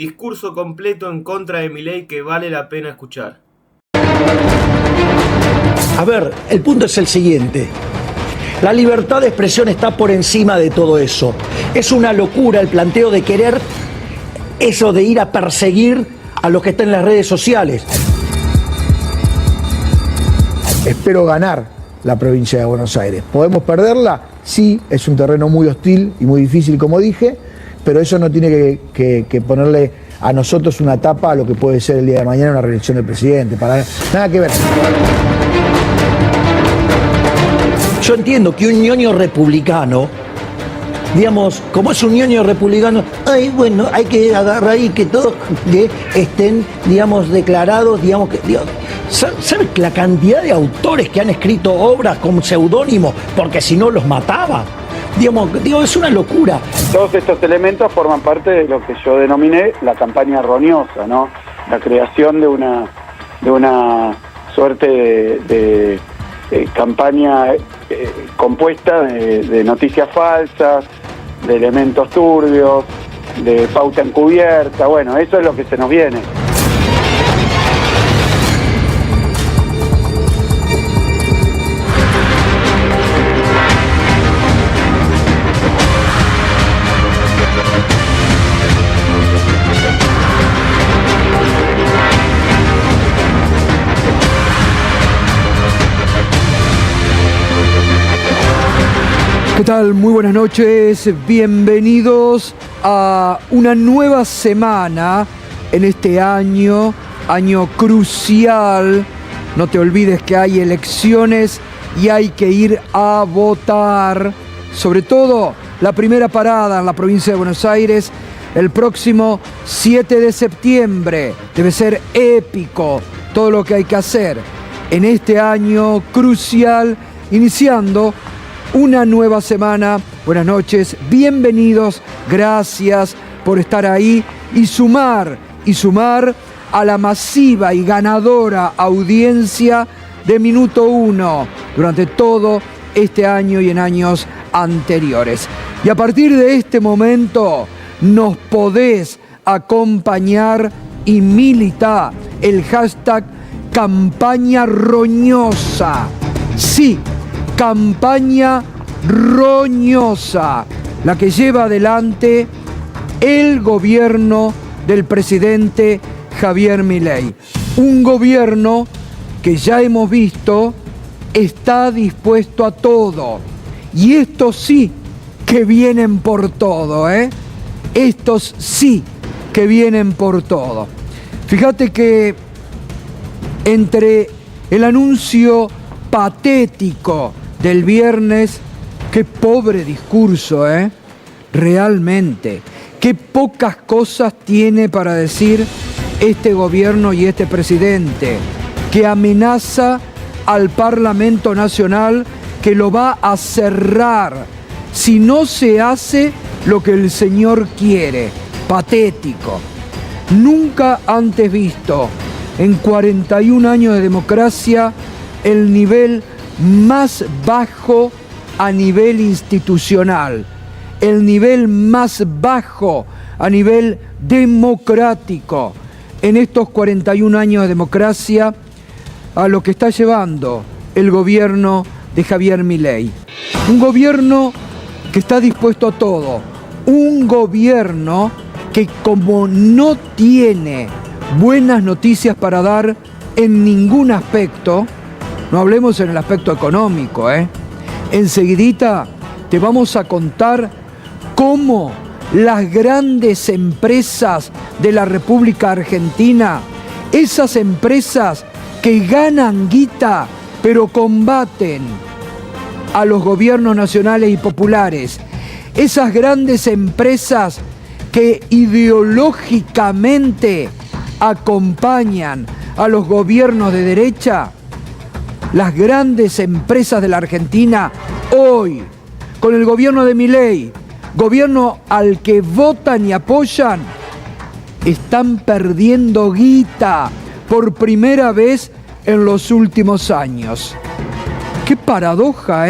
Discurso completo en contra de Milei que vale la pena escuchar. A ver, el punto es el siguiente. La libertad de expresión está por encima de todo eso. Es una locura el planteo de querer eso de ir a perseguir a los que están en las redes sociales. Espero ganar la provincia de Buenos Aires. ¿Podemos perderla? Sí, es un terreno muy hostil y muy difícil, como dije, pero eso no tiene que ponerle a nosotros una tapa a lo que puede ser el día de mañana una reelección del presidente. Nada que ver. Yo entiendo que un ñoño republicano, digamos, como es un ñoño republicano, bueno, hay que agarrar ahí que todos que estén, digamos, declarados, digamos que... ¿Sabes la cantidad de autores que han escrito obras con seudónimo? Porque si no los mataba. Digo, es una locura. Todos estos elementos forman parte de lo que yo denominé la campaña roñosa, ¿no? La creación de una suerte de campaña compuesta de noticias falsas, de elementos turbios, de pauta encubierta. Bueno, eso es lo que se nos viene. ¿Qué tal? Muy buenas noches, bienvenidos a una nueva semana en este año crucial. No te olvides que hay elecciones y hay que ir a votar. Sobre todo la primera parada en la provincia de Buenos Aires el próximo 7 de septiembre. Debe ser épico todo lo que hay que hacer en este año crucial, iniciando una nueva semana. Buenas noches, bienvenidos, gracias por estar ahí y sumar a la masiva y ganadora audiencia de Minuto Uno durante todo este año y en años anteriores. Y a partir de este momento nos podés acompañar y militar el hashtag campaña roñosa. Sí, campaña roñosa, la que lleva adelante el gobierno del presidente Javier Milei. Un gobierno que ya hemos visto está dispuesto a todo. Y estos sí que vienen por todo, ¿eh? Estos sí que vienen por todo. Fíjate que entre el anuncio patético del viernes, qué pobre discurso, realmente, qué pocas cosas tiene para decir este gobierno y este presidente, que amenaza al Parlamento Nacional que lo va a cerrar si no se hace lo que el señor quiere. Patético. Nunca antes visto en 41 años de democracia el nivel más bajo a nivel institucional, el nivel más bajo a nivel democrático en estos 41 años de democracia a lo que está llevando el gobierno de Javier Milei. Un gobierno que está dispuesto a todo, un gobierno que como no tiene buenas noticias para dar en ningún aspecto. No hablemos en el aspecto económico, Enseguidita te vamos a contar cómo las grandes empresas de la República Argentina, esas empresas que ganan guita, pero combaten a los gobiernos nacionales y populares, esas grandes empresas que ideológicamente acompañan a los gobiernos de derecha, las grandes empresas de la Argentina hoy, con el gobierno de Milei, gobierno al que votan y apoyan, están perdiendo guita por primera vez en los últimos años. Qué paradoja,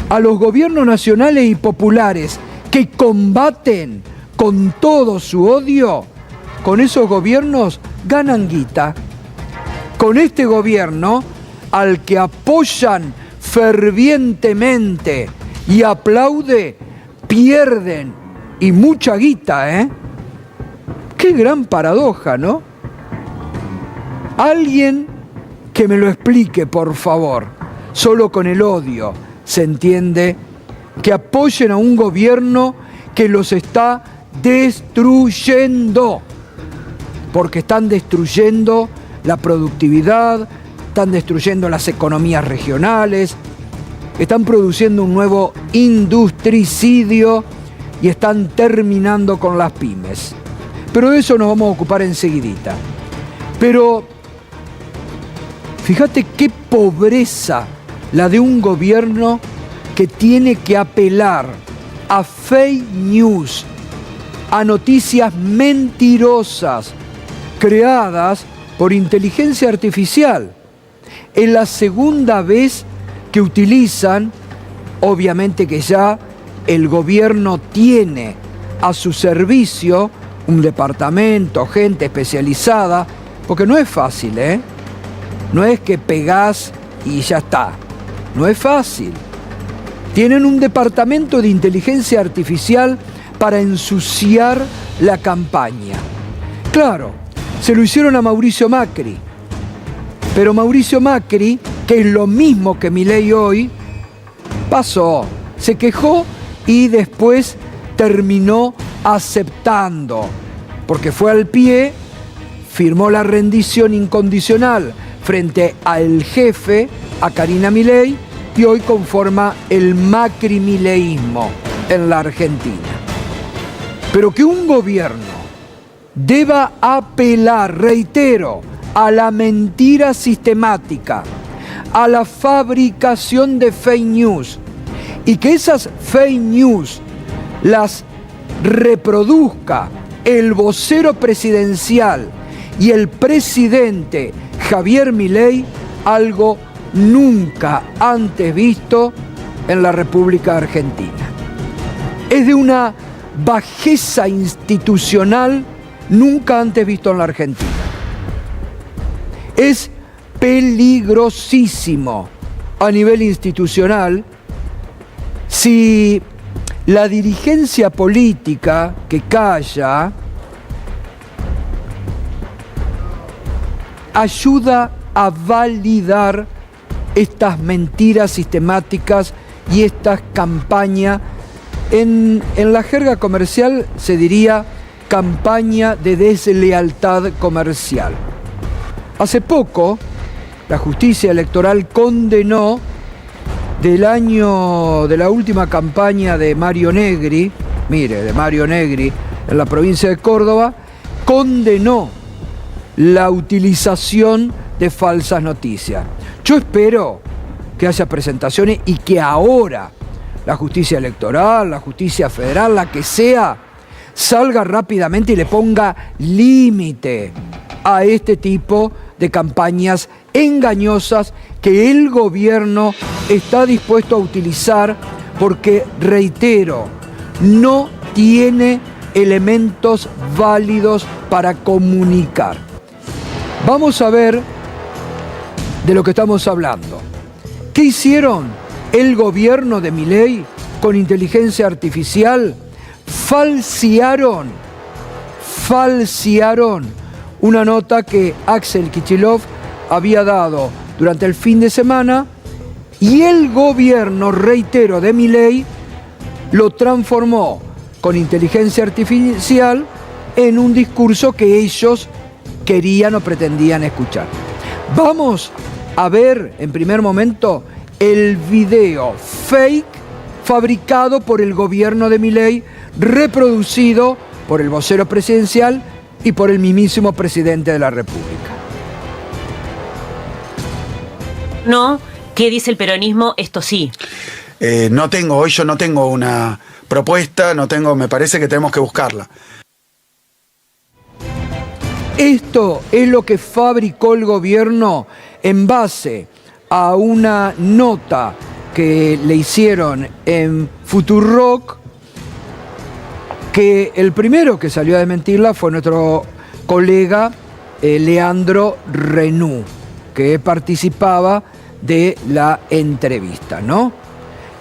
A los gobiernos nacionales y populares que combaten con todo su odio, con esos gobiernos ganan guita. Con este gobierno, al que apoyan fervientemente y aplaude, pierden, y mucha guita, ¿eh? Qué gran paradoja, ¿no? Alguien que me lo explique, por favor. Solo con el odio se entiende que apoyen a un gobierno que los está destruyendo, porque están destruyendo la productividad, están destruyendo las economías regionales, están produciendo un nuevo industricidio y están terminando con las pymes. Pero de eso nos vamos a ocupar enseguidita. Pero fíjate qué pobreza la de un gobierno que tiene que apelar a fake news, a noticias mentirosas creadas por inteligencia artificial. Es la segunda vez que utilizan, obviamente que ya el gobierno tiene a su servicio un departamento, gente especializada, porque no es fácil, ¿eh? No es que pegás y ya está. No es fácil. Tienen un departamento de inteligencia artificial para ensuciar la campaña. Claro, se lo hicieron a Mauricio Macri. Pero Mauricio Macri, que es lo mismo que Milei hoy, pasó, se quejó y después terminó aceptando, porque fue al pie, firmó la rendición incondicional frente al jefe, a Karina Milei, y hoy conforma el Macri-mileísmo en la Argentina. Pero que un gobierno deba apelar, reitero, a la mentira sistemática, a la fabricación de fake news, y que esas fake news las reproduzca el vocero presidencial y el presidente Javier Milei, algo nunca antes visto en la República Argentina. Es de una bajeza institucional nunca antes visto en la Argentina. Es peligrosísimo a nivel institucional si la dirigencia política que calla ayuda a validar estas mentiras sistemáticas y estas campañas. En la jerga comercial se diría campaña de deslealtad comercial. Hace poco, la justicia electoral condenó de la última campaña de Mario Negri, de Mario Negri en la provincia de Córdoba, condenó la utilización de falsas noticias. Yo espero que haya presentaciones y que ahora la justicia electoral, la justicia federal, la que sea, salga rápidamente y le ponga límite a este tipo de campañas engañosas que el gobierno está dispuesto a utilizar porque, reitero, no tiene elementos válidos para comunicar. Vamos a ver de lo que estamos hablando. ¿Qué hicieron el gobierno de Milei con inteligencia artificial? Falsearon una nota que Axel Kicillof había dado durante el fin de semana y el gobierno, reitero, de Milei lo transformó con inteligencia artificial en un discurso que ellos querían o pretendían escuchar. Vamos a ver en primer momento el video fake fabricado por el gobierno de Milei, reproducido por el vocero presidencial y por el mismísimo presidente de la República. No, ¿qué dice el peronismo? Esto sí. Hoy yo no tengo una propuesta, me parece que tenemos que buscarla. Esto es lo que fabricó el gobierno en base a una nota que le hicieron en Futurock que el primero que salió a desmentirla fue nuestro colega Leandro Renú, que participaba de la entrevista, ¿no?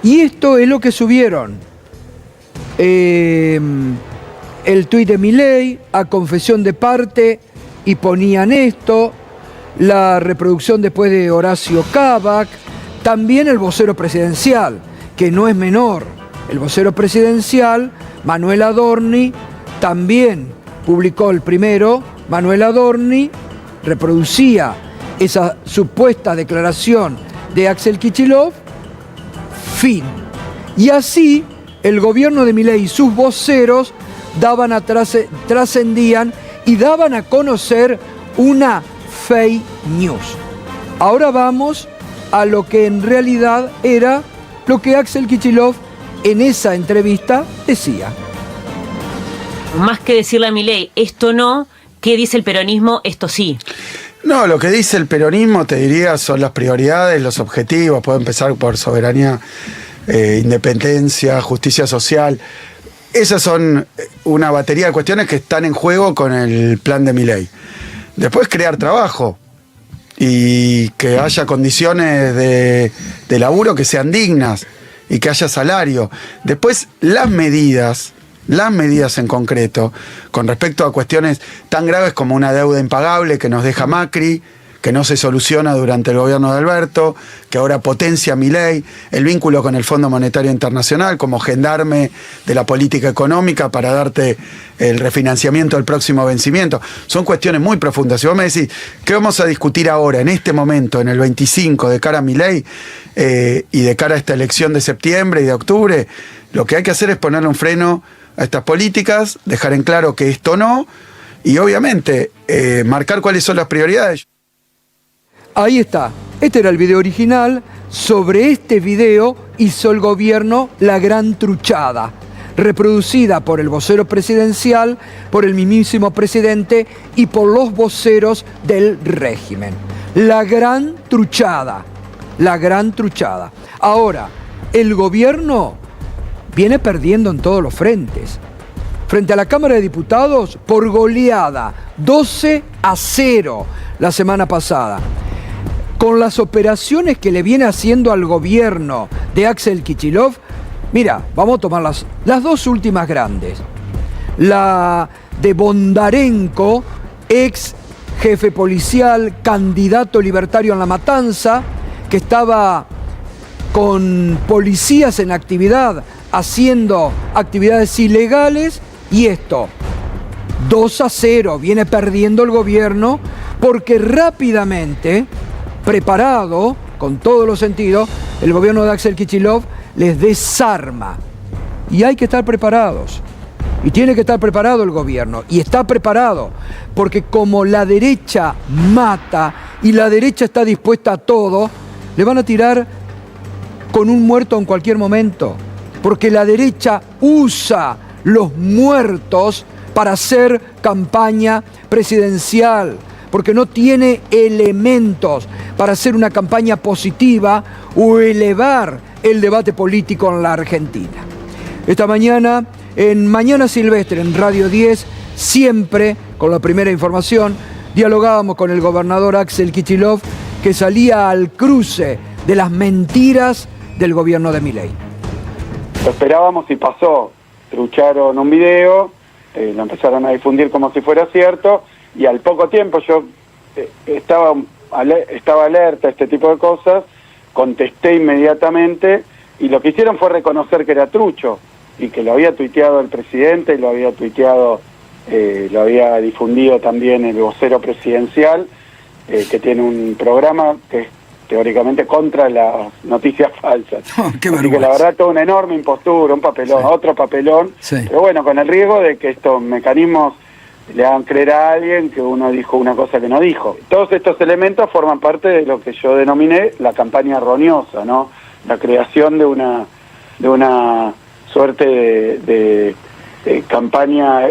Y esto es lo que subieron. El tuit de Milei, a confesión de parte, y ponían esto, la reproducción después de Horacio Kavak, también el vocero presidencial, que no es menor. El vocero presidencial, Manuel Adorni, también publicó el primero. Manuel Adorni reproducía esa supuesta declaración de Axel Kicillof, fin. Y así el gobierno de Milei y sus voceros trascendían y daban a conocer una fake news. Ahora vamos a lo que en realidad era lo que Axel Kicillof en esa entrevista decía. Más que decirle a Milei, esto no, ¿qué dice el peronismo? Esto sí. No, lo que dice el peronismo, te diría, son las prioridades, los objetivos. Puede empezar por soberanía, independencia, justicia social. Esas son una batería de cuestiones que están en juego con el plan de Milei. Después crear trabajo y que haya condiciones de laburo que sean dignas y que haya salario. Después las medidas en concreto, con respecto a cuestiones tan graves como una deuda impagable que nos deja Macri, que no se soluciona durante el gobierno de Alberto, que ahora potencia Milei, el vínculo con el Fondo Monetario Internacional como gendarme de la política económica para darte el refinanciamiento del próximo vencimiento. Son cuestiones muy profundas. Si vos me decís, ¿qué vamos a discutir ahora, en este momento, en el 25, de cara a Milei y de cara a esta elección de septiembre y de octubre? Lo que hay que hacer es ponerle un freno a estas políticas, dejar en claro que esto no, y obviamente marcar cuáles son las prioridades. Ahí está. Este era el video original. Sobre este video hizo el gobierno la gran truchada, reproducida por el vocero presidencial, por el mismísimo presidente y por los voceros del régimen. La gran truchada. La gran truchada. Ahora, el gobierno viene perdiendo en todos los frentes. Frente a la Cámara de Diputados, por goleada, 12-0 la semana pasada. Con las operaciones que le viene haciendo al gobierno de Axel Kicillof, mira, vamos a tomar las dos últimas grandes. La de Bondarenko, ex jefe policial, candidato libertario en La Matanza, que estaba con policías en actividad, haciendo actividades ilegales, y esto, 2-0, viene perdiendo el gobierno, porque rápidamente, preparado, con todos los sentidos, el gobierno de Axel Kicillof les desarma. Y hay que estar preparados. Y tiene que estar preparado el gobierno. Y está preparado. Porque como la derecha mata y la derecha está dispuesta a todo, le van a tirar con un muerto en cualquier momento. Porque la derecha usa los muertos para hacer campaña presidencial. Porque no tiene elementos para hacer una campaña positiva o elevar el debate político en la Argentina. Esta mañana, en Mañana Silvestre, en Radio 10, siempre con la primera información, dialogábamos con el gobernador Axel Kicillof, que salía al cruce de las mentiras del gobierno de Milei. Lo esperábamos y pasó. Trucharon un video, lo empezaron a difundir como si fuera cierto, y al poco tiempo yo estaba alerta a este tipo de cosas, contesté inmediatamente, y lo que hicieron fue reconocer que era trucho, y que lo había tuiteado el presidente, y lo había tuiteado, lo había difundido también el vocero presidencial, que tiene un programa que es teóricamente contra las noticias falsas. Oh, qué así que la verdad, toda una enorme impostura, un papelón, sí. Otro papelón, sí. Pero bueno, con el riesgo de que estos mecanismos le hagan creer a alguien que uno dijo una cosa que no dijo. Todos estos elementos forman parte de lo que yo denominé la campaña roñosa, ¿no? La creación de una suerte de campaña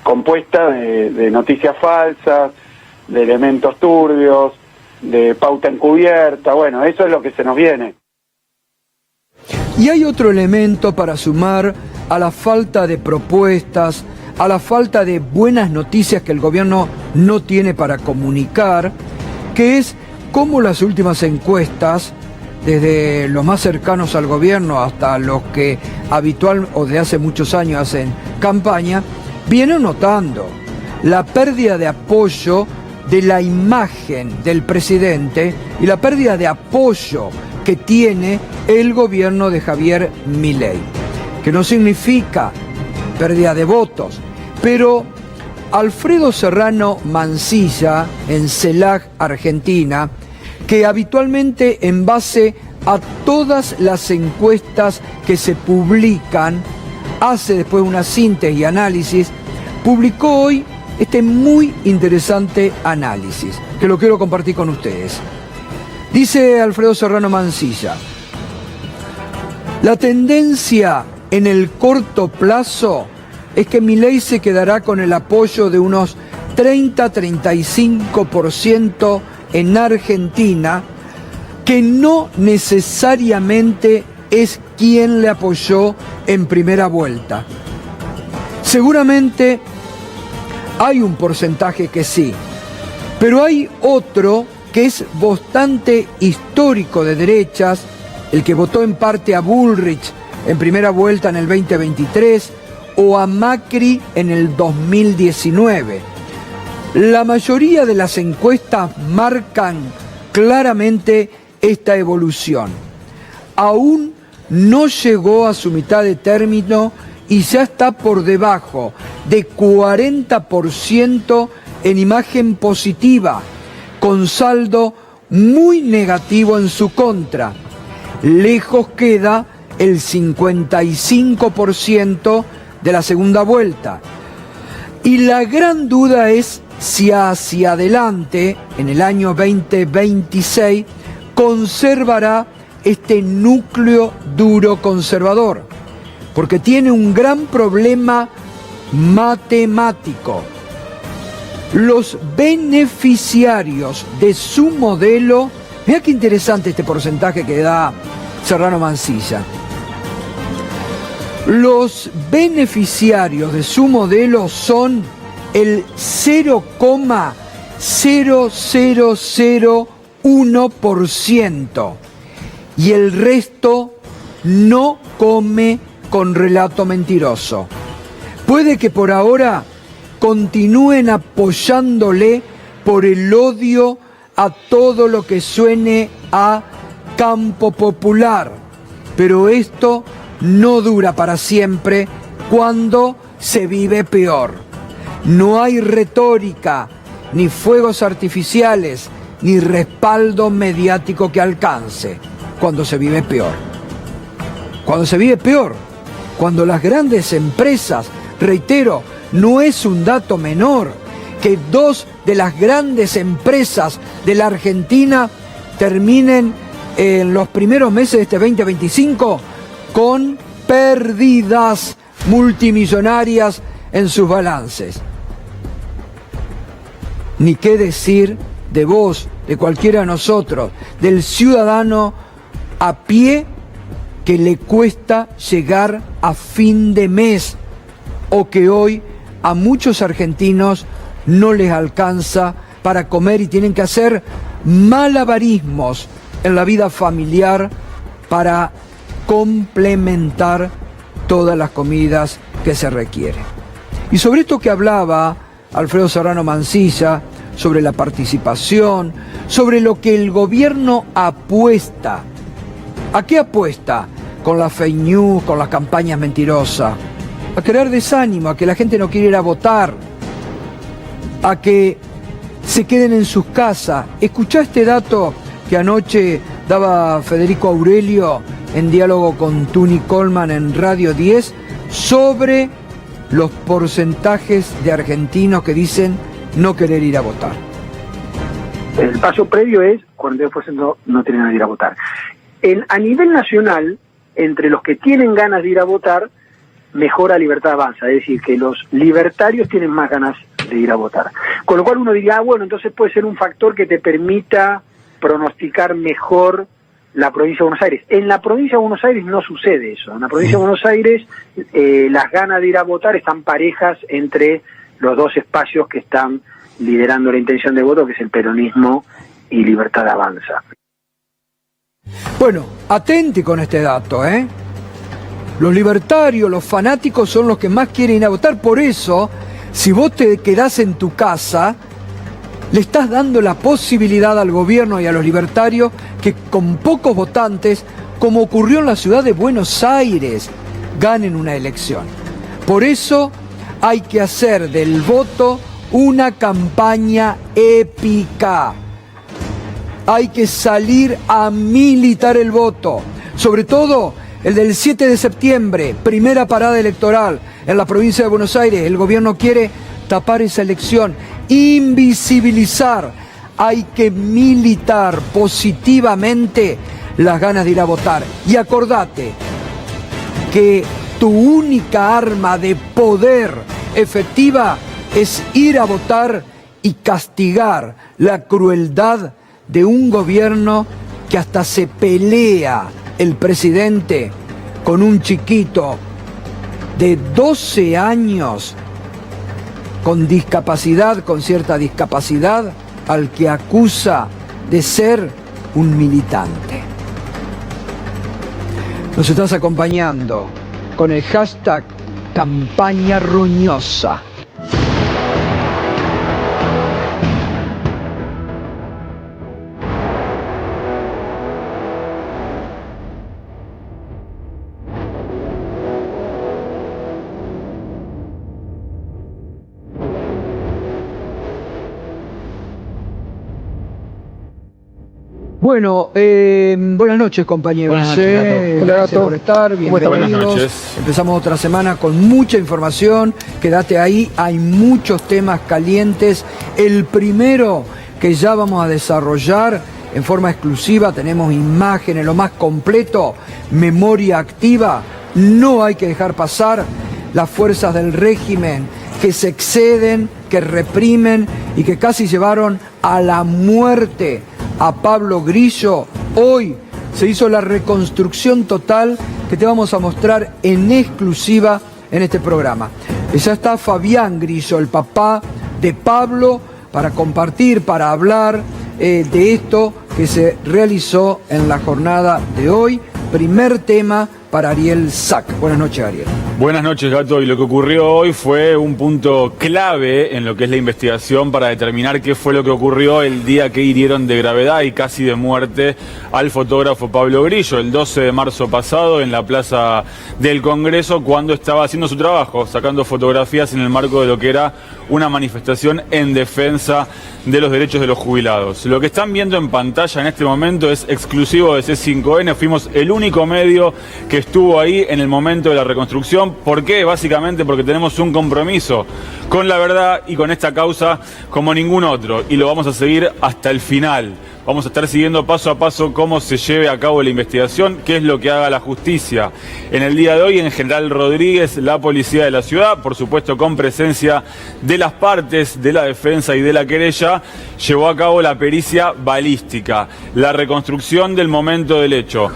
compuesta de noticias falsas, de elementos turbios, de pauta encubierta. Bueno, eso es lo que se nos viene. Y hay otro elemento para sumar a la falta de propuestas, a la falta de buenas noticias que el gobierno no tiene para comunicar, que es cómo las últimas encuestas, desde los más cercanos al gobierno hasta los que habitual o de hace muchos años hacen campaña, vienen notando la pérdida de apoyo de la imagen del presidente y la pérdida de apoyo que tiene el gobierno de Javier Milei, que no significa pérdida de votos, pero Alfredo Serrano Mansilla, en CELAC, Argentina, que habitualmente en base a todas las encuestas que se publican, hace después una síntesis y análisis, publicó hoy este muy interesante análisis, que lo quiero compartir con ustedes. Dice Alfredo Serrano Mansilla: la tendencia en el corto plazo es que Milei se quedará con el apoyo de unos 30-35% en Argentina, que no necesariamente es quien le apoyó en primera vuelta. Seguramente hay un porcentaje que sí, pero hay otro que es bastante histórico de derechas, el que votó en parte a Bullrich en primera vuelta en el 2023 o a Macri en el 2019. La mayoría de las encuestas marcan claramente esta evolución. Aún no llegó a su mitad de término y ya está por debajo de 40% en imagen positiva, con saldo muy negativo en su contra. Lejos queda el 55% de la segunda vuelta. Y la gran duda es si hacia adelante, en el año 2026, conservará este núcleo duro conservador, porque tiene un gran problema matemático. Los beneficiarios de su modelo, mira qué interesante este porcentaje que da Serrano Mansilla. Los beneficiarios de su modelo son el 0,0001% y el resto no come con relato mentiroso. Puede que por ahora continúen apoyándole por el odio a todo lo que suene a campo popular, pero esto no dura para siempre cuando se vive peor. No hay retórica, ni fuegos artificiales, ni respaldo mediático que alcance cuando se vive peor. Cuando se vive peor, cuando las grandes empresas, reitero, no es un dato menor que 2 de las grandes empresas de la Argentina terminen en los primeros meses de este 2025 con pérdidas multimillonarias en sus balances. Ni qué decir de vos, de cualquiera de nosotros, del ciudadano a pie que le cuesta llegar a fin de mes o que hoy a muchos argentinos no les alcanza para comer y tienen que hacer malabarismos en la vida familiar para complementar todas las comidas que se requieren. Y sobre esto que hablaba Alfredo Serrano Mansilla, sobre la participación, sobre lo que el gobierno apuesta. ¿A qué apuesta? Con las fake news, con las campañas mentirosas. A crear desánimo, a que la gente no quiera ir a votar, a que se queden en sus casas. Escuchá este dato que anoche daba Federico Aurelio en diálogo con Tuni Coleman en Radio 10 sobre los porcentajes de argentinos que dicen no querer ir a votar. El paso previo es 42% no tienen ganas de ir a votar. A nivel nacional, entre los que tienen ganas de ir a votar, mejora Libertad Avanza, es decir, que los libertarios tienen más ganas de ir a votar. Con lo cual uno diría, bueno, entonces puede ser un factor que te permita pronosticar mejor la provincia de Buenos Aires. En la provincia de Buenos Aires no sucede eso. En la provincia de Buenos Aires las ganas de ir a votar están parejas entre los dos espacios que están liderando la intención de voto, que es el peronismo y Libertad Avanza. Bueno, atente con este dato, ¿eh? Los libertarios, los fanáticos son los que más quieren ir a votar. Por eso, si vos te quedás en tu casa, le estás dando la posibilidad al gobierno y a los libertarios que con pocos votantes, como ocurrió en la ciudad de Buenos Aires, ganen una elección. Por eso hay que hacer del voto una campaña épica. Hay que salir a militar el voto, sobre todo el del 7 de septiembre, primera parada electoral en la provincia de Buenos Aires. El gobierno quiere tapar esa elección, invisibilizar. Hay que militar positivamente las ganas de ir a votar. Y acordate que tu única arma de poder efectiva es ir a votar y castigar la crueldad de un gobierno que hasta se pelea el presidente con un chiquito de 12 años con discapacidad, con cierta discapacidad, al que acusa de ser un militante. Nos estás acompañando con el hashtag Campaña Roñosa. Bueno, buenas noches, compañeros. Buenas noches, Gato. Hola, Gracias por estar, bienvenidos. Buenas noches. Empezamos otra semana con mucha información. Quédate ahí, hay muchos temas calientes. El primero que ya vamos a desarrollar en forma exclusiva, tenemos imágenes, lo más completo, memoria activa. No hay que dejar pasar las fuerzas del régimen que se exceden, que reprimen y que casi llevaron a la muerte a Pablo Grillo. Hoy se hizo la reconstrucción total que te vamos a mostrar en exclusiva en este programa. Ya está Fabián Grillo, el papá de Pablo, para compartir, para hablar de esto que se realizó en la jornada de hoy. Primer tema para Ariel Sack. Buenas noches, Ariel. Buenas noches, Gato. Y lo que ocurrió hoy fue un punto clave en lo que es la investigación para determinar qué fue lo que ocurrió el día que hirieron de gravedad y casi de muerte al fotógrafo Pablo Grillo, el 12 de marzo pasado en la Plaza del Congreso, cuando estaba haciendo su trabajo, sacando fotografías en el marco de lo que era una manifestación en defensa de los derechos de los jubilados. Lo que están viendo en pantalla en este momento es exclusivo de C5N. Fuimos el único medio que estuvo ahí en el momento de la reconstrucción. ¿Por qué? Básicamente porque tenemos un compromiso con la verdad y con esta causa como ningún otro, y lo vamos a seguir hasta el final. Vamos a estar siguiendo paso a paso cómo se lleve a cabo la investigación, qué es lo que haga la justicia. En el día de hoy, en General Rodríguez, la policía de la ciudad, por supuesto con presencia de las partes de la defensa y de la querella, llevó a cabo la pericia balística, la reconstrucción del momento del hecho.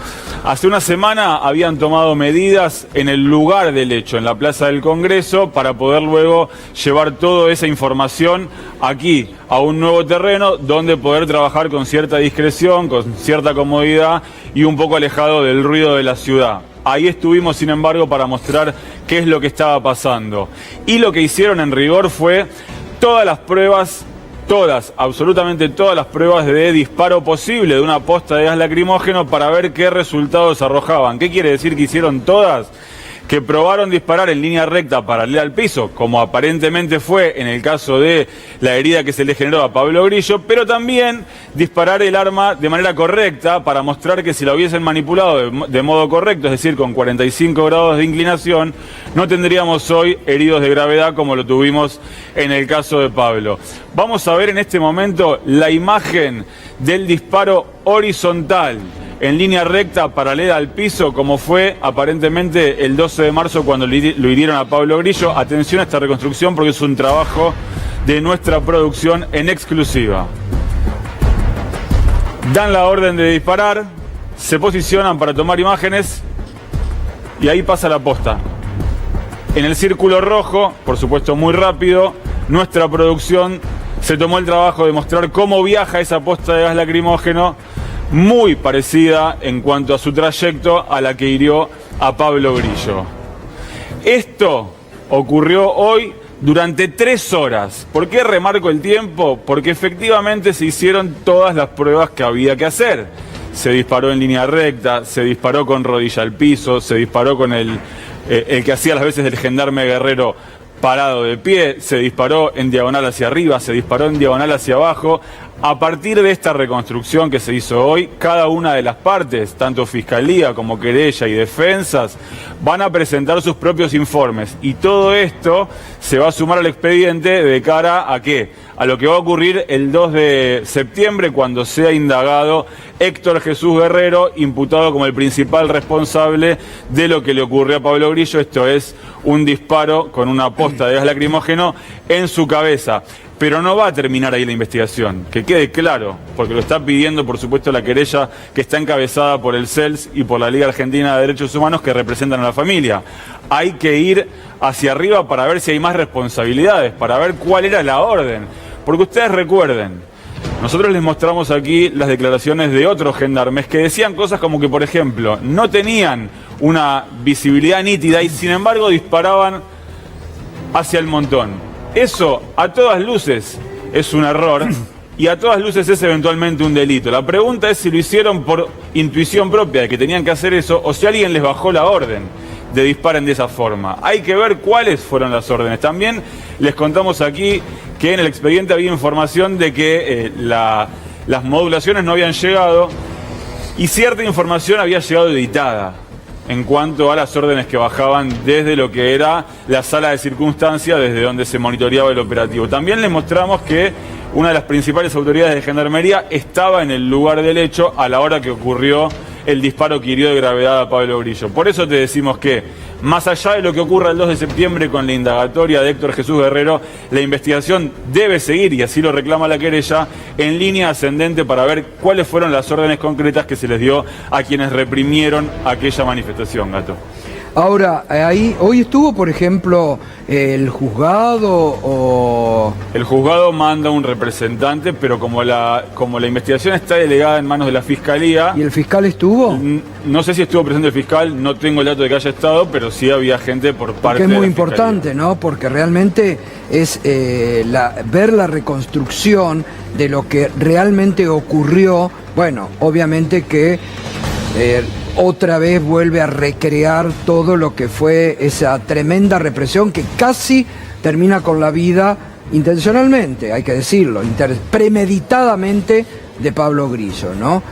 Hace una semana habían tomado medidas en el lugar del hecho, en la Plaza del Congreso, para poder luego llevar toda esa información aquí, a un nuevo terreno donde poder trabajar con cierta discreción, con cierta comodidad y un poco alejado del ruido de la ciudad. Ahí estuvimos, sin embargo, para mostrar qué es lo que estaba pasando. Y lo que hicieron en rigor fue todas las pruebas, todas, absolutamente todas las pruebas de disparo posible de una posta de gas lacrimógeno para ver qué resultados arrojaban. ¿Qué quiere decir que hicieron todas? Que probaron disparar en línea recta paralela al piso, como aparentemente fue en el caso de la herida que se le generó a Pablo Grillo, pero también disparar el arma de manera correcta para mostrar que si la hubiesen manipulado de modo correcto, es decir, con 45 grados de inclinación, no tendríamos hoy heridos de gravedad como lo tuvimos en el caso de Pablo. Vamos a ver en este momento la imagen del disparo horizontal, en línea recta, paralela al piso, como fue aparentemente el 12 de marzo cuando lo hirieron a Pablo Grillo. Atención a esta reconstrucción porque es un trabajo de nuestra producción en exclusiva. Dan la orden de disparar, se posicionan para tomar imágenes y ahí pasa la posta. En el círculo rojo, por supuesto muy rápido, nuestra producción se tomó el trabajo de mostrar cómo viaja esa posta de gas lacrimógeno, muy parecida en cuanto a su trayecto a la que hirió a Pablo Grillo. Esto ocurrió hoy durante 3 horas. ¿Por qué remarco el tiempo? Porque efectivamente se hicieron todas las pruebas que había que hacer. Se disparó en línea recta, se disparó con rodilla al piso, se disparó con el que hacía las veces del gendarme guerrero parado de pie, se disparó en diagonal hacia arriba, se disparó en diagonal hacia abajo. A partir de esta reconstrucción que se hizo hoy, cada una de las partes, tanto Fiscalía como querella y defensas, van a presentar sus propios informes. Y todo esto se va a sumar al expediente de cara a ¿qué? A lo que va a ocurrir el 2 de septiembre cuando sea indagado Héctor Jesús Guerrero, imputado como el principal responsable de lo que le ocurrió a Pablo Grillo. Esto es un disparo con una posta de gas lacrimógeno en su cabeza. Pero no va a terminar ahí la investigación, que quede claro, porque lo está pidiendo, por supuesto, la querella que está encabezada por el CELS y por la Liga Argentina de Derechos Humanos que representan a la familia. Hay que ir hacia arriba para ver si hay más responsabilidades, para ver cuál era la orden. Porque ustedes recuerden, nosotros les mostramos aquí las declaraciones de otros gendarmes que decían cosas como que, por ejemplo, no tenían una visibilidad nítida y sin embargo disparaban hacia el montón. Eso, a todas luces, es un error y a todas luces es eventualmente un delito. La pregunta es si lo hicieron por intuición propia de que tenían que hacer eso o si alguien les bajó la orden de disparen de esa forma. Hay que ver cuáles fueron las órdenes. También les contamos aquí que en el expediente había información de que las modulaciones no habían llegado y cierta información había llegado editada en cuanto a las órdenes que bajaban desde lo que era la sala de circunstancia, desde donde se monitoreaba el operativo. También les mostramos que una de las principales autoridades de Gendarmería estaba en el lugar del hecho a la hora que ocurrió el disparo que hirió de gravedad a Pablo Grillo. Por eso te decimos que, más allá de lo que ocurra el 2 de septiembre con la indagatoria de Héctor Jesús Guerrero, la investigación debe seguir, y así lo reclama la querella, en línea ascendente para ver cuáles fueron las órdenes concretas que se les dio a quienes reprimieron aquella manifestación, Gato. Ahora, hoy estuvo, por ejemplo, el juzgado o... El juzgado manda un representante, pero como la investigación está delegada en manos de la Fiscalía... ¿Y el fiscal estuvo? No sé si estuvo presente el fiscal, no tengo el dato de que haya estado, pero sí había gente por parte de la Fiscalía. Que es muy importante, ¿no? Porque realmente es ver la reconstrucción de lo que realmente ocurrió. Bueno, obviamente que... otra vez vuelve a recrear todo lo que fue esa tremenda represión que casi termina con la vida intencionalmente, hay que decirlo, premeditadamente de Pablo Grillo, ¿no?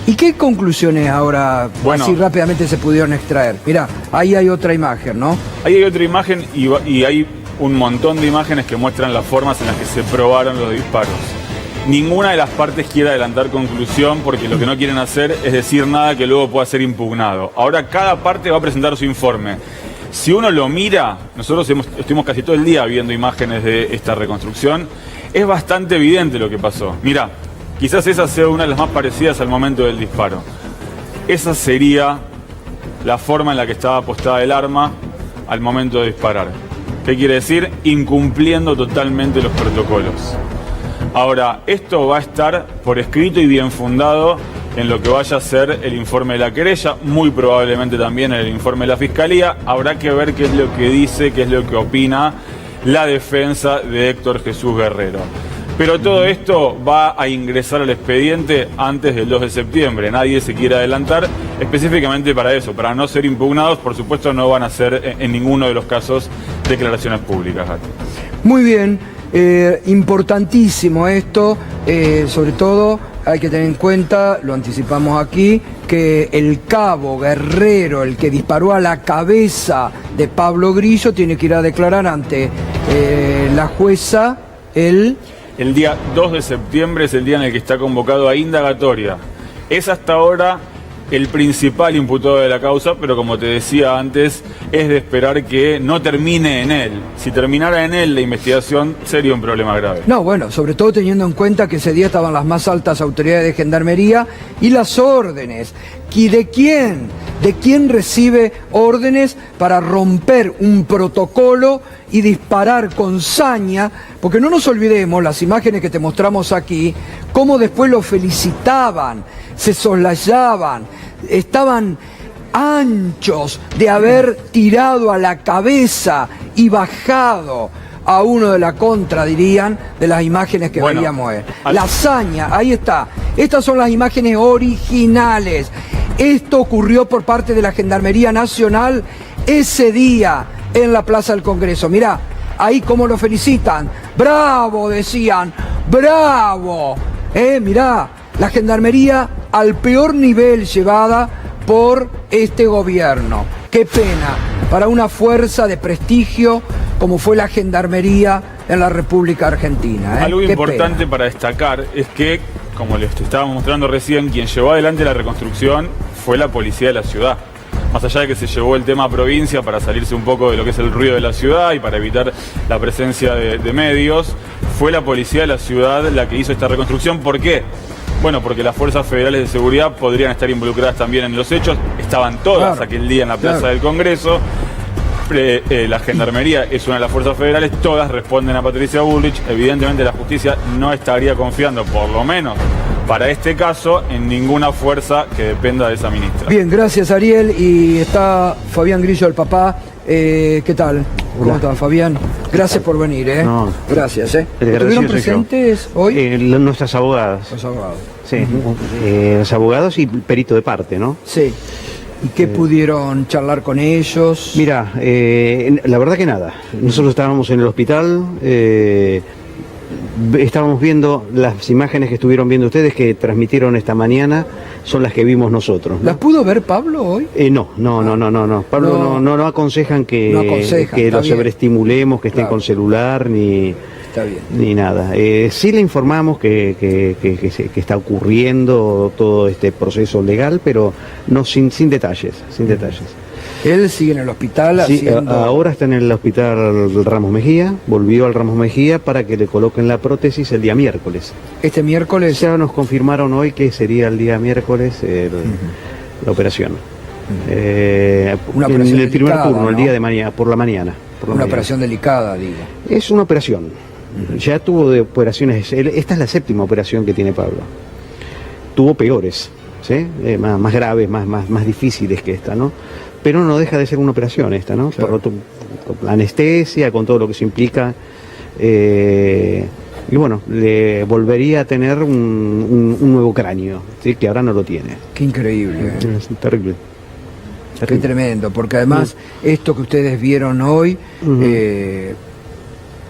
¿Y qué conclusiones ahora, así rápidamente, se pudieron extraer? Mirá, ahí hay otra imagen, ¿no? Ahí hay otra imagen y hay un montón de imágenes que muestran las formas en las que se probaron los disparos. Ninguna de las partes quiere adelantar conclusión porque lo que no quieren hacer es decir nada que luego pueda ser impugnado. Ahora cada parte va a presentar su informe. Si uno lo mira, nosotros estuvimos casi todo el día viendo imágenes de esta reconstrucción, es bastante evidente lo que pasó. Mirá, quizás esa sea una de las más parecidas al momento del disparo. Esa sería la forma en la que estaba apostada el arma al momento de disparar. ¿Qué quiere decir? Incumpliendo totalmente los protocolos. Ahora, esto va a estar por escrito y bien fundado en lo que vaya a ser el informe de la querella, muy probablemente también en el informe de la Fiscalía. Habrá que ver qué es lo que dice, qué es lo que opina la defensa de Héctor Jesús Guerrero. Pero todo esto va a ingresar al expediente antes del 2 de septiembre. Nadie se quiere adelantar específicamente para eso, para no ser impugnados. Por supuesto, no van a ser en ninguno de los casos declaraciones públicas. Muy bien. Importantísimo esto, sobre todo hay que tener en cuenta, lo anticipamos aquí, que el cabo Guerrero, el que disparó a la cabeza de Pablo Grillo, tiene que ir a declarar ante la jueza el día 2 de septiembre es el día en el que está convocado a indagatoria. Es hasta ahora el principal imputado de la causa, pero como te decía antes, es de esperar que no termine en él. Si terminara en él la investigación, sería un problema grave. No, bueno, sobre todo teniendo en cuenta que ese día estaban las más altas autoridades de Gendarmería y las órdenes. ¿Y de quién? ¿De quién recibe órdenes para romper un protocolo y disparar con saña? Porque no nos olvidemos, las imágenes que te mostramos aquí, cómo después lo felicitaban, se soslayaban, estaban anchos de haber tirado a la cabeza y bajado a uno de la contra, dirían, de las imágenes que veíamos. La hazaña, ahí está. Estas son las imágenes originales. Esto ocurrió por parte de la Gendarmería Nacional ese día en la Plaza del Congreso. Mirá, ahí cómo lo felicitan. ¡Bravo!, decían. ¡Bravo! Mirá, la Gendarmería al peor nivel llevada por este gobierno. ¡Qué pena! Para una fuerza de prestigio como fue la Gendarmería en la República Argentina. Algo importante para destacar es que, como les estábamos mostrando recién, quien llevó adelante la reconstrucción fue la policía de la ciudad. Más allá de que se llevó el tema provincia para salirse un poco de lo que es el ruido de la ciudad y para evitar la presencia de medios, fue la policía de la ciudad la que hizo esta reconstrucción. ¿Por qué? Bueno, porque las fuerzas federales de seguridad podrían estar involucradas también en los hechos. Estaban todas aquel día en la Plaza del Congreso. La Gendarmería es una de las fuerzas federales, todas responden a Patricia Bullrich. Evidentemente la justicia no estaría confiando, por lo menos para este caso, en ninguna fuerza que dependa de esa ministra. Bien, gracias Ariel. Y está Fabián Grillo, el papá. ¿Qué tal? ¿Cómo estás, Fabián? Gracias por venir, No, gracias, ¿Estuvieron presentes hoy? Nuestras abogadas. Los abogados. Sí, los abogados y perito de parte, ¿no? Sí. ¿Y qué pudieron charlar con ellos? Mira, la verdad que nada. Nosotros estábamos en el hospital, estábamos viendo las imágenes que estuvieron viendo ustedes, que transmitieron esta mañana, son las que vimos nosotros, ¿no? ¿Las pudo ver Pablo hoy? No. Pablo no aconsejan que lo sobreestimulemos, que estén con celular, ni nada. Sí le informamos que está ocurriendo todo este proceso legal, pero no sin detalles. Él sigue en el hospital haciendo... Ahora está en el hospital Ramos Mejía, volvió al Ramos Mejía para que le coloquen la prótesis el día miércoles. ¿Este miércoles? Ya nos confirmaron hoy que sería el día miércoles la operación. Una operación en el primer turno, ¿no? El día de mañana, por la mañana. Operación delicada, digo. Es una operación. Ya tuvo de operaciones, esta es la 7ª operación que tiene Pablo. Tuvo peores, ¿sí? Más graves, más difíciles que esta, ¿no? Pero no deja de ser una operación esta, ¿no? Claro. Con anestesia, con todo lo que se implica. Y bueno, le volvería a tener un nuevo cráneo, ¿sí? Que ahora no lo tiene. Qué increíble. Es terrible. Qué tremendo, porque además esto que ustedes vieron hoy...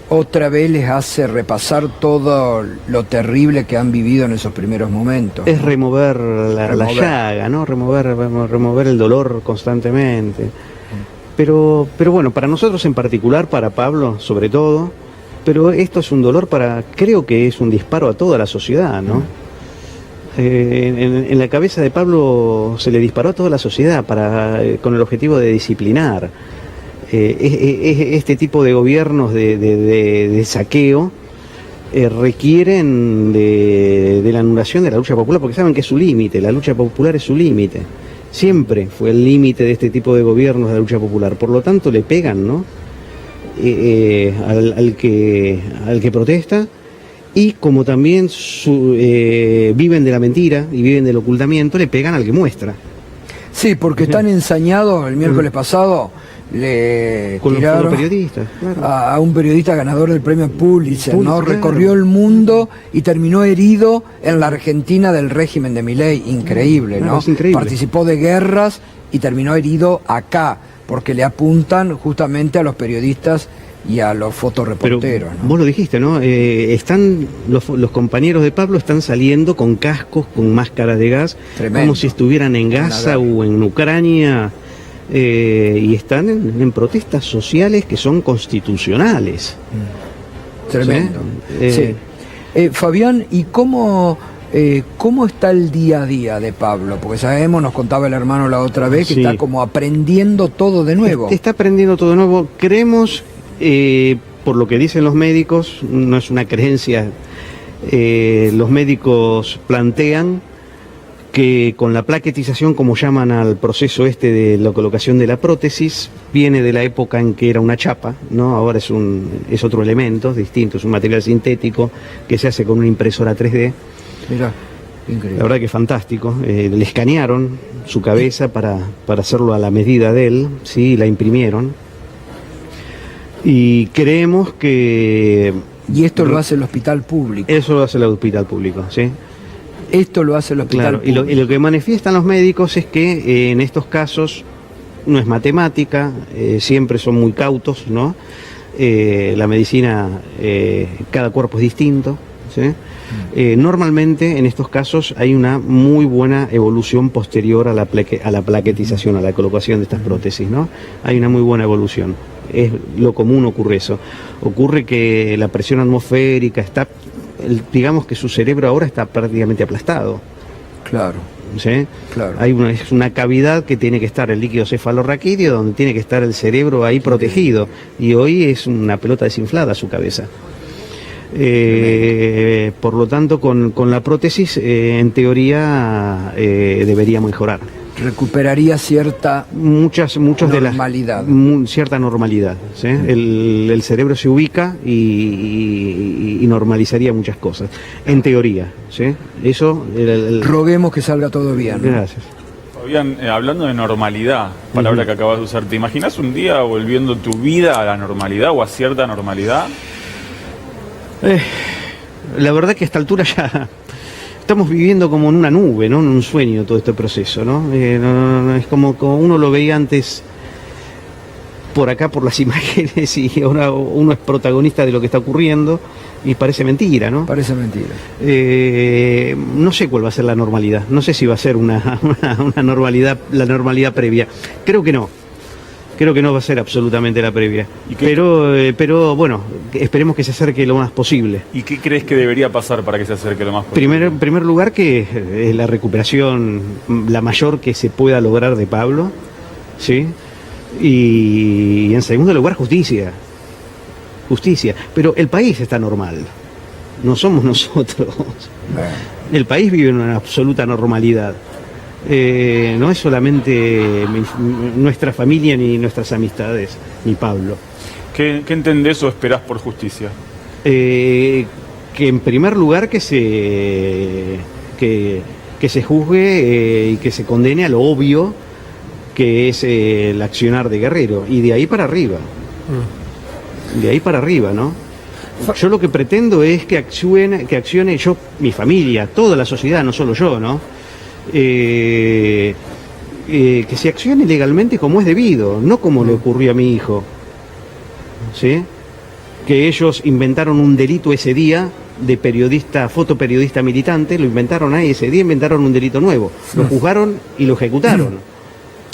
otra vez les hace repasar todo lo terrible que han vivido en esos primeros momentos. Es remover la llaga, ¿no? Remover el dolor constantemente. Pero bueno, para nosotros en particular, para Pablo sobre todo, pero esto es un dolor creo que es un disparo a toda la sociedad, ¿no? En la cabeza de Pablo se le disparó a toda la sociedad con el objetivo de disciplinar. Este tipo de gobiernos de saqueo requieren de la anulación de la lucha popular, porque saben que es su límite, la lucha popular es su límite. Siempre fue el límite de este tipo de gobiernos de la lucha popular. Por lo tanto, le pegan, ¿no? Al que protesta, y como también viven de la mentira y viven del ocultamiento, le pegan al que muestra. Sí, porque están ensañados. El miércoles pasado le tiraron los periodistas, claro. a un periodista ganador del premio Pulitzer, ¿no? Claro. Recorrió el mundo y terminó herido en la Argentina del régimen de Milei. Increíble, ¿no? Es increíble. Participó de guerras y terminó herido acá, porque le apuntan justamente a los periodistas y a los fotoreporteros, ¿no? Vos lo dijiste, ¿no? Están los compañeros de Pablo están saliendo con cascos, con máscaras de gas, Tremendo. como si estuvieran en Gaza o en Ucrania. Y están en protestas sociales que son constitucionales. Tremendo. ¿Sí? Sí. Fabián, ¿y cómo ¿Cómo está el día a día de Pablo? Porque sabemos, nos contaba el hermano la otra vez, que sí, está como aprendiendo todo de nuevo. Está aprendiendo todo de nuevo. Creemos, por lo que dicen los médicos, no es una creencia, los médicos plantean que con la plaquetización, como llaman al proceso este de la colocación de la prótesis, viene de la época en que era una chapa, ¿no? Ahora es otro elemento distinto, es un material sintético que se hace con una impresora 3D. Mirá, increíble. La verdad que es fantástico. Le escanearon su cabeza para hacerlo a la medida de él, ¿sí? La imprimieron. Y creemos que... Y esto lo hace el hospital público. Eso lo hace el hospital público, ¿sí? Esto lo hace el hospital público. Y lo que manifiestan los médicos es que en estos casos no es matemática, siempre son muy cautos, ¿no? La medicina, cada cuerpo es distinto, ¿sí? Normalmente en estos casos hay una muy buena evolución posterior a la plaquetización, a la colocación de estas prótesis, ¿no? Hay una muy buena evolución. Es lo común, ocurre eso. Ocurre que la presión atmosférica está, digamos que su cerebro ahora está prácticamente aplastado. Claro. ¿Sí? Claro. Es una cavidad que tiene que estar el líquido cefalorraquídeo, donde tiene que estar el cerebro ahí protegido. Y hoy es una pelota desinflada su cabeza. Por lo tanto, con la prótesis, en teoría, debería mejorar. Recuperaría cierta normalidad. Cierta normalidad, ¿sí? El cerebro se ubica y normalizaría muchas cosas, en teoría, ¿sí? Eso... Roguemos que salga todo bien, ¿no? Gracias. Fabián, hablando de normalidad, palabra que acabas de usar, ¿te imaginas un día volviendo tu vida a la normalidad o a cierta normalidad? La verdad que a esta altura ya... Estamos viviendo como en una nube, ¿no? En un sueño todo este proceso, ¿no? Es como uno lo veía antes por acá, por las imágenes, y ahora uno es protagonista de lo que está ocurriendo y parece mentira, ¿no? Parece mentira. No sé cuál va a ser la normalidad. No sé si va a ser una normalidad, la normalidad previa. Creo que no. Creo que no va a ser absolutamente la previa. Pero bueno, esperemos que se acerque lo más posible. ¿Y qué crees que debería pasar para que se acerque lo más posible? En primer lugar, que la recuperación la mayor que se pueda lograr de Pablo, ¿sí? Y en segundo lugar, justicia. Justicia. Pero el país está normal. No somos nosotros. El país vive en una absoluta normalidad. No es solamente nuestra familia ni nuestras amistades, ni Pablo. ¿Qué entendés o esperás por justicia? Que en primer lugar que se juzgue y que se condene a lo obvio que es el accionar de Guerrero, y de ahí para arriba. De ahí para arriba, ¿no? Yo lo que pretendo es que accione yo, mi familia, toda la sociedad, no solo yo, ¿no? Que se accione legalmente como es debido, no como le ocurrió a mi hijo, ¿sí? Que ellos inventaron un delito ese día de periodista, fotoperiodista militante, lo inventaron ahí ese día, inventaron un delito nuevo, lo juzgaron y lo ejecutaron.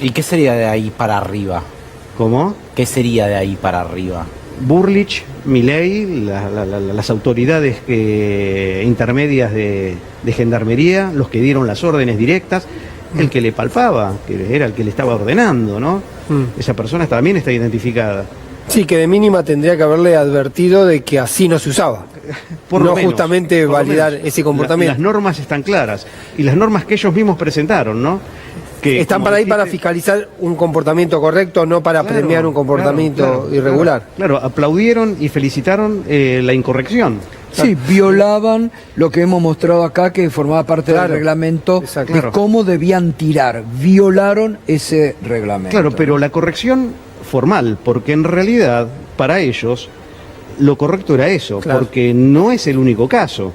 ¿Y qué sería de ahí para arriba? ¿Cómo? ¿Qué sería de ahí para arriba? Burlich, Milei, las autoridades intermedias de gendarmería, los que dieron las órdenes directas, el que le palpaba, que era el que le estaba ordenando, ¿no? Esa persona también está identificada. Sí, que de mínima tendría que haberle advertido de que así no se usaba. No justamente validar ese comportamiento. Las normas están claras, y las normas que ellos mismos presentaron, ¿no? Que, están para ahí para fiscalizar un comportamiento correcto, no para premiar un comportamiento irregular. Claro, aplaudieron y felicitaron la incorrección. Sí, violaban lo que hemos mostrado acá, que formaba parte del reglamento, de cómo debían tirar. Violaron ese reglamento. Claro, pero la corrección formal, porque en realidad, para ellos, lo correcto era eso, porque no es el único caso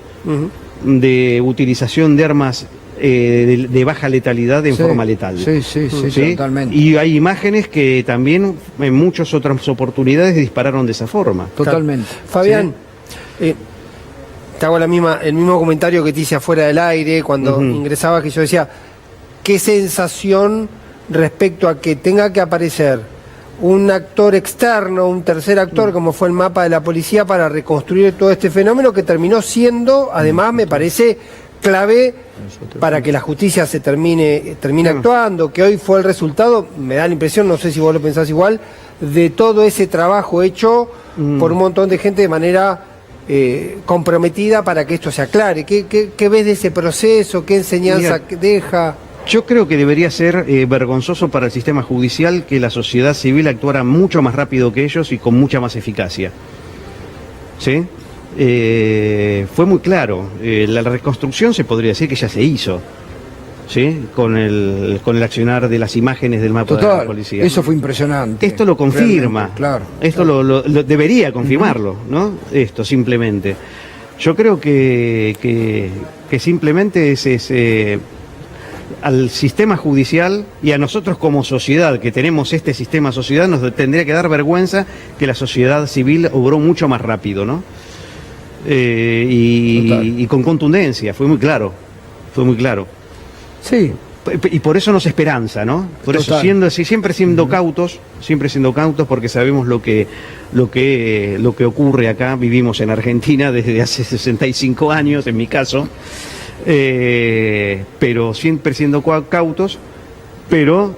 de utilización de armas de baja letalidad en forma letal. Sí, totalmente. Y hay imágenes que también en muchas otras oportunidades dispararon de esa forma. Totalmente. Fabián, te hago el mismo comentario que te hice afuera del aire cuando ingresaba, que yo decía, ¿qué sensación respecto a que tenga que aparecer un actor externo, un tercer actor, como fue el mapa de la policía, para reconstruir todo este fenómeno que terminó siendo, además me parece, clave para que la justicia se termine actuando, que hoy fue el resultado, me da la impresión, no sé si vos lo pensás igual, de todo ese trabajo hecho por un montón de gente de manera comprometida para que esto se aclare. ¿Qué ves de ese proceso? ¿Qué enseñanza deja? Yo creo que debería ser vergonzoso para el sistema judicial que la sociedad civil actuara mucho más rápido que ellos y con mucha más eficacia. ¿Sí? Fue muy claro. La reconstrucción se podría decir que ya se hizo, ¿sí? Con el accionar de las imágenes del mapa de la policía. Eso fue impresionante. Esto lo confirma. Claro. Esto lo debería confirmarlo, ¿no? Esto simplemente. Yo creo que simplemente es al sistema judicial y a nosotros como sociedad, que tenemos este sistema sociedad, nos tendría que dar vergüenza que la sociedad civil obró mucho más rápido, ¿no? Y con contundencia, fue muy claro. Sí. Y por eso nos esperanza, ¿no? Por eso siempre siendo cautos, porque sabemos lo que ocurre acá. Vivimos en Argentina desde hace 65 años, en mi caso, pero siempre siendo cautos, pero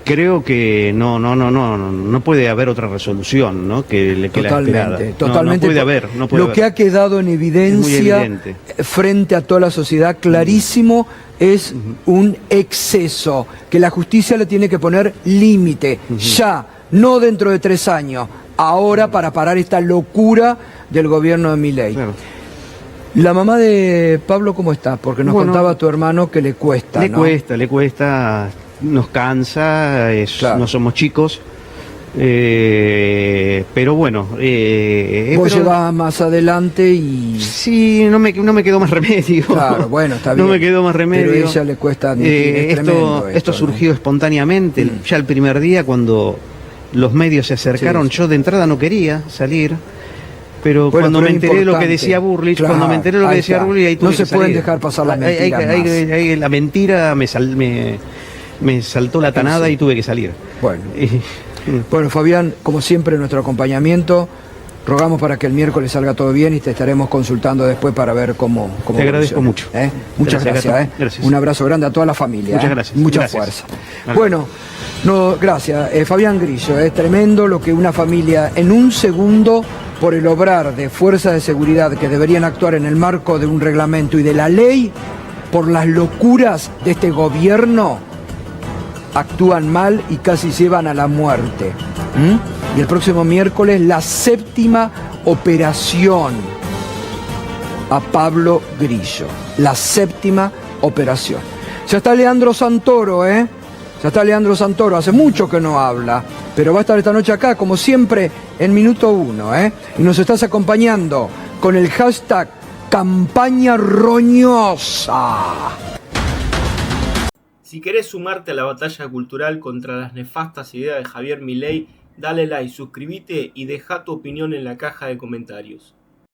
creo que no puede haber otra resolución, ¿no? que la esperada. Totalmente. No puede haber. Lo que ha quedado en evidencia frente a toda la sociedad clarísimo es un exceso, que la justicia le tiene que poner límite, ya, no dentro de 3 años, ahora, para parar esta locura del gobierno de Milei. Claro. La mamá de Pablo, ¿cómo está? Porque nos contaba tu hermano que le cuesta, Le cuesta, nos cansa, claro. No somos chicos, pero bueno. Vos llevas más adelante y... Sí, no me quedó más remedio. Claro, bueno, está bien. No me quedó más remedio. Pero a ella le cuesta... esto surgió espontáneamente, ya el primer día cuando los medios se acercaron, yo de entrada no quería salir. Pero cuando me enteré de lo que decía Burlich, ahí no se pueden dejar pasar las mentiras ahí la mentira me saltó la tanada y tuve que salir. Bueno, Fabián, como siempre, nuestro acompañamiento. Rogamos para que el miércoles salga todo bien y te estaremos consultando después para ver cómo te agradezco mucho. Muchas gracias. Un abrazo grande a toda la familia. Muchas gracias. Mucha fuerza. Bueno, gracias. Fabián Grillo, es tremendo lo que una familia en un segundo, por el obrar de fuerzas de seguridad que deberían actuar en el marco de un reglamento y de la ley, por las locuras de este gobierno, actúan mal y casi llevan a la muerte. Y el próximo miércoles la 7ª operación a Pablo Grillo. La 7ª operación. Ya está Leandro Santoro, Ya está Leandro Santoro, hace mucho que no habla, pero va a estar esta noche acá, como siempre, en Minuto 1, Y nos estás acompañando con el hashtag Campaña Roñosa. Si querés sumarte a la batalla cultural contra las nefastas ideas de Javier Milei, dale like, suscríbete y deja tu opinión en la caja de comentarios.